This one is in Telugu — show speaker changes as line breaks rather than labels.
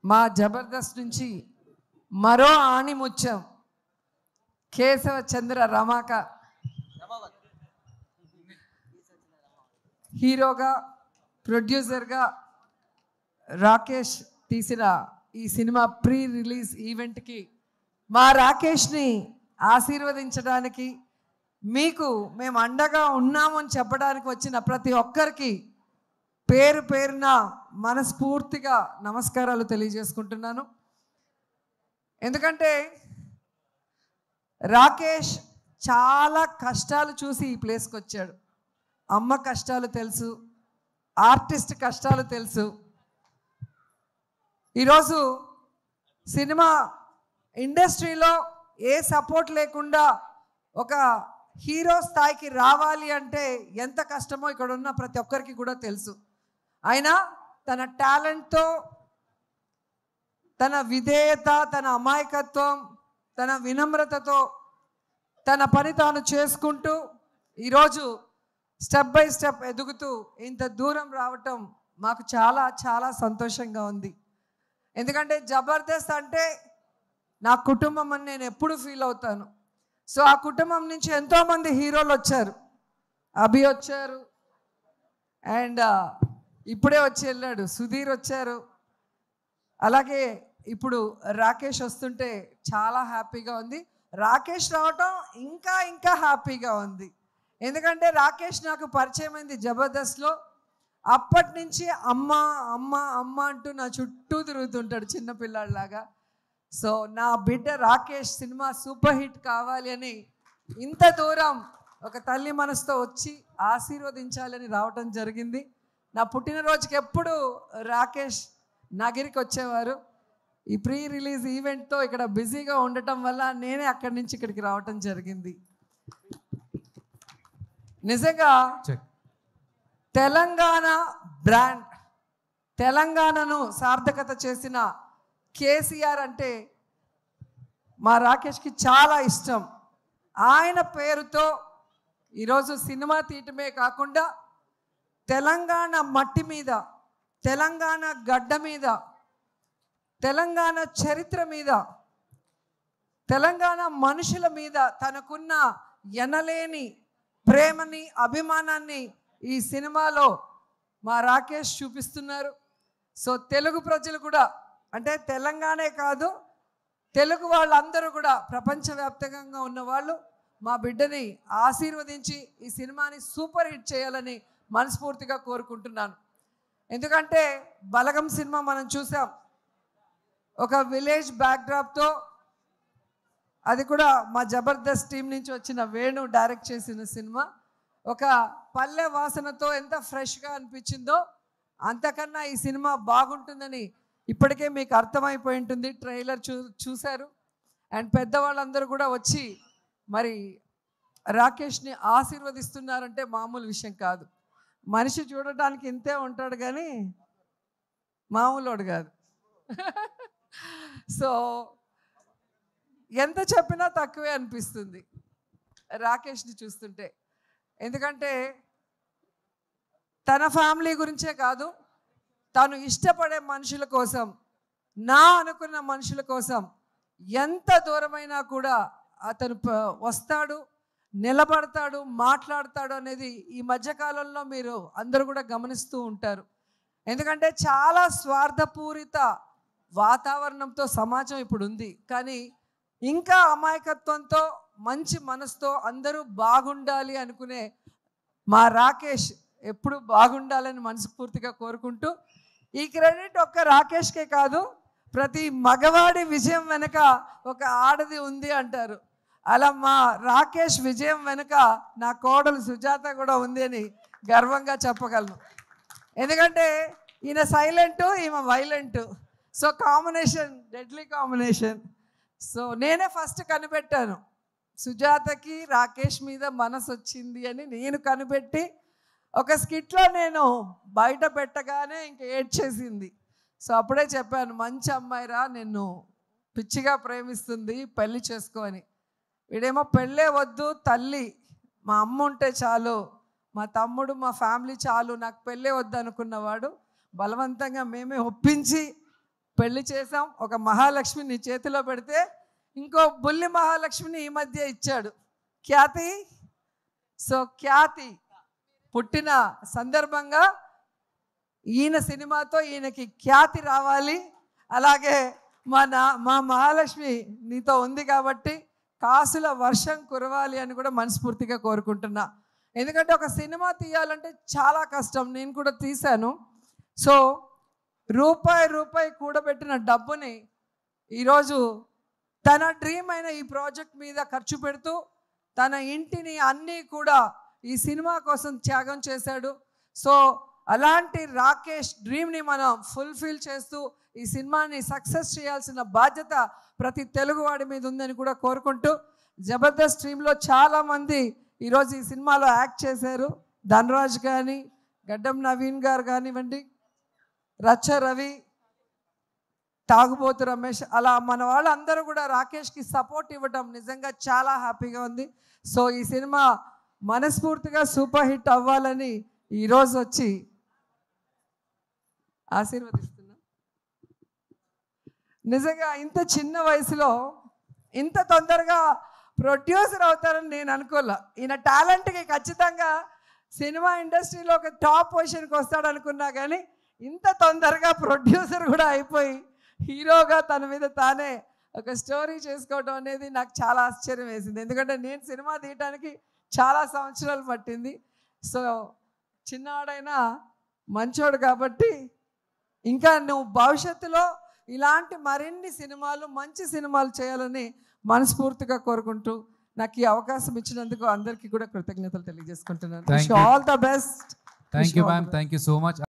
మా జబర్దస్త్ నుంచి మరో ఆణిముత్యం కేశవ చంద్ర రమాక హీరోగా ప్రొడ్యూసర్గా రాకేష్ తీసిన ఈ సినిమా ప్రీ రిలీజ్ ఈవెంట్కి మా రాకేష్ని ఆశీర్వదించడానికి మీకు మేము అండగా ఉన్నాము అని చెప్పడానికి వచ్చిన ప్రతి ఒక్కరికి పేరు పేరున మనస్ఫూర్తిగా నమస్కారాలు తెలియజేసుకుంటున్నాను. ఎందుకంటే రాకేష్ చాలా కష్టాలు చూసి ఈ ప్లేస్కి వచ్చాడు. అమ్మ కష్టాలు తెలుసు, ఆర్టిస్ట్ కష్టాలు తెలుసు. ఈరోజు సినిమా ఇండస్ట్రీలో ఏ సపోర్ట్ లేకుండా ఒక హీరో స్థాయికి రావాలి అంటే ఎంత కష్టమో ఇక్కడ ఉన్న ప్రతి ఒక్కరికి కూడా తెలుసు. అయినా తన టాలెంట్తో, తన విధేయత, తన అమాయకత్వం, తన వినమ్రతతో తన పని తాను చేసుకుంటూ ఈరోజు స్టెప్ బై స్టెప్ ఎదుగుతూ ఇంత దూరం రావటం మాకు చాలా చాలా సంతోషంగా ఉంది. ఎందుకంటే జబర్దస్త్ అంటే నా కుటుంబం అని నేను ఎప్పుడు ఫీల్ అవుతాను. సో ఆ కుటుంబం నుంచి ఎంతోమంది హీరోలు వచ్చారు. అభి వచ్చారు, అండ్ ఇప్పుడే వచ్చి వెళ్ళాడు సుధీర్ వచ్చారు. అలాగే ఇప్పుడు రాకేష్ వస్తుంటే చాలా హ్యాపీగా ఉంది. రాకేష్ రావటం ఇంకా ఇంకా హ్యాపీగా ఉంది. ఎందుకంటే రాకేష్ నాకు పరిచయం అయింది జబర్దస్త్లో. అప్పటి నుంచి అమ్మ అమ్మ అమ్మ అంటూ నా చుట్టూ తిరుగుతుంటాడు చిన్నపిల్లాడిలాగా. సో నా బిడ్డ రాకేష్ సినిమా సూపర్ హిట్ కావాలి అని ఇంత దూరం ఒక తల్లి మనసుతో వచ్చి ఆశీర్వదించాలని రావటం జరిగింది. నా పుట్టినరోజుకి ఎప్పుడు రాకేష్ నగిరికి వచ్చేవారు. ఈ ప్రీ రిలీజ్ ఈవెంట్తో ఇక్కడ బిజీగా ఉండటం వల్ల నేనే అక్కడి నుంచి ఇక్కడికి రావటం జరిగింది. నిజంగా తెలంగాణ బ్రాండ్, తెలంగాణను సార్థకత చేసిన కేసీఆర్ అంటే మా రాకేష్కి చాలా ఇష్టం. ఆయన పేరుతో ఈరోజు సినిమా తీయటమే కాకుండా తెలంగాణ మట్టి మీద, తెలంగాణ గడ్డ మీద, తెలంగాణ చరిత్ర మీద, తెలంగాణ మనుషుల మీద తనకున్న ఎనలేని ప్రేమని, అభిమానాన్ని ఈ సినిమాలో మా రాకేష్ చూపిస్తున్నారు. సో తెలుగు ప్రజలు కూడా, అంటే తెలంగాణే కాదు తెలుగు వాళ్ళందరూ కూడా, ప్రపంచవ్యాప్తంగా ఉన్నవాళ్ళు మా బిడ్డని ఆశీర్వదించి ఈ సినిమాని సూపర్ హిట్ చేయాలని మనస్ఫూర్తిగా కోరుకుంటున్నాను. ఎందుకంటే బలగం సినిమా మనం చూసాం, ఒక విలేజ్ బ్యాక్డ్రాప్తో, అది కూడా మా జబర్దస్త్ టీం నుంచి వచ్చిన వేణు డైరెక్ట్ చేసిన సినిమా. ఒక పల్లె వాసనతో ఎంత ఫ్రెష్గా అనిపించిందో అంతకన్నా ఈ సినిమా బాగుంటుందని ఇప్పటికే మీకు అర్థమైపోయి ఉంటుంది. ట్రైలర్ చూశారు. అండ్ పెద్దవాళ్ళందరూ కూడా వచ్చి మరి రాకేష్ని ఆశీర్వదిస్తున్నారంటే మామూలు విషయం కాదు. మనిషి చూడటానికి ఇంతే ఉంటాడు కానీ మామూలుడు కాదు. సో ఎంత చెప్పినా తక్కువే అనిపిస్తుంది రాకేష్ని చూస్తుంటే. ఎందుకంటే తన ఫ్యామిలీ గురించే కాదు, తను ఇష్టపడే మనుషుల కోసం, నా అనుకున్న మనుషుల కోసం ఎంత దూరమైనా కూడా అతను వస్తాడు, నిలబడతాడు, మాట్లాడతాడు అనేది ఈ మధ్యకాలంలో మీరు అందరూ కూడా గమనిస్తూ ఉంటారు. ఎందుకంటే చాలా స్వార్థపూరిత వాతావరణంతో సమాజం ఇప్పుడు ఉంది. కానీ ఇంకా అమాయకత్వంతో, మంచి మనసుతో అందరూ బాగుండాలి అనుకునే మా రాకేష్ ఎప్పుడు బాగుండాలని మనస్ఫూర్తిగా కోరుకుంటూ, ఈ క్రెడిట్ ఒక్క రాకేష్కే కాదు, ప్రతి మగవాడి విజయం వెనుక ఒక ఆడది ఉంది అంటారు. అలా మా రాకేష్ విజయం వెనుక నా కోడలు సుజాత కూడా ఉంది అని గర్వంగా చెప్పగలను. ఎందుకంటే ఈయన సైలెంటు, ఈమె violent. So combination, deadly combination. So నేనే ఫస్ట్ కనిపెట్టాను, సుజాతకి రాకేష్ మీద మనసు వచ్చింది అని నేను కనిపెట్టి ఒక స్కిట్లో నేను బయట పెట్టగానే ఇంక ఏడ్చేసింది. సో అప్పుడే చెప్పాను, మంచి అమ్మాయిరా, నిన్ను పిచ్చిగా ప్రేమిస్తుంది, పెళ్ళి చేసుకో అని. వీడేమో పెళ్ళే వద్దు, తల్లి మా అమ్మ ఉంటే చాలు, మా తమ్ముడు, మా ఫ్యామిలీ చాలు, నాకు పెళ్ళే వద్దు అనుకున్నవాడు బలవంతంగా మేమే ఒప్పించి పెళ్లి చేసాం. ఒక మహాలక్ష్మి నీ చేతిలో పెడితే ఇంకో బుల్లి మహాలక్ష్మిని ఈ మధ్య ఇచ్చాడు, ఖ్యాతి. సో ఖ్యాతి పుట్టిన సందర్భంగా ఈయన సినిమాతో ఈయనకి ఖ్యాతి రావాలి. అలాగే మా మహాలక్ష్మి నీతో ఉంది కాబట్టి కాసుల వర్షం కురవాలి అని కూడా మనస్ఫూర్తిగా కోరుకుంటున్నా. ఎందుకంటే ఒక సినిమా తీయాలంటే చాలా కష్టం. నేను కూడా తీశాను. సో రూపాయి కూడబెట్టిన డబ్బుని ఈరోజు తన డ్రీమ్ అయిన ఈ ప్రాజెక్ట్ మీద ఖర్చు పెడుతూ తన ఇంటిని అన్నీ కూడా ఈ సినిమా కోసం త్యాగం చేశాడు. సో అలాంటి రాకేష్ డ్రీమ్ని మనం ఫుల్ఫిల్ చేస్తూ ఈ సినిమాని సక్సెస్ చేయాల్సిన బాధ్యత ప్రతి తెలుగువాడి మీద ఉందని కూడా కోరుకుంటూ, జబర్దస్త్ టీంలో చాలామంది ఈరోజు ఈ సినిమాలో యాక్ట్ చేశారు. ధనరాజ్ కానీ, గడ్డం నవీన్ గారు కానివ్వండి, రచ్చ రవి, తాగుబోతు రమేష్, అలా మన వాళ్ళందరూ కూడా రాకేష్కి సపోర్ట్ ఇవ్వడం నిజంగా చాలా హ్యాపీగా ఉంది. సో ఈ సినిమా మనస్ఫూర్తిగా సూపర్ హిట్ అవ్వాలని ఈరోజు వచ్చి ఆశీర్వదిస్తున్నా. నిజంగా ఇంత చిన్న వయసులో ఇంత తొందరగా ప్రొడ్యూసర్ అవుతారని నేను అనుకోలే. ఈయన టాలెంట్కి ఖచ్చితంగా సినిమా ఇండస్ట్రీలో ఒక టాప్ పొజిషన్కి వస్తాడనుకున్నా, కానీ ఇంత తొందరగా ప్రొడ్యూసర్ కూడా అయిపోయి హీరోగా తన మీద తానే ఒక స్టోరీ చేసుకోవడం అనేది నాకు చాలా ఆశ్చర్యం వేసింది. ఎందుకంటే నేను సినిమా తీయటానికి చాలా సంవత్సరాలు పట్టింది. సో చిన్నవాడైనా మంచోడు కాబట్టి ఇంకా నువ్వు భవిష్యత్తులో ఇలాంటి మరిన్ని సినిమాలు, మంచి సినిమాలు చేయాలని మనస్ఫూర్తిగా కోరుకుంటూ నాకు ఈ అవకాశం ఇచ్చినందుకు అందరికీ కూడా కృతజ్ఞతలు తెలియజేసుకుంటున్నాను. All the best.
Thank you ma'am. Thank you so much.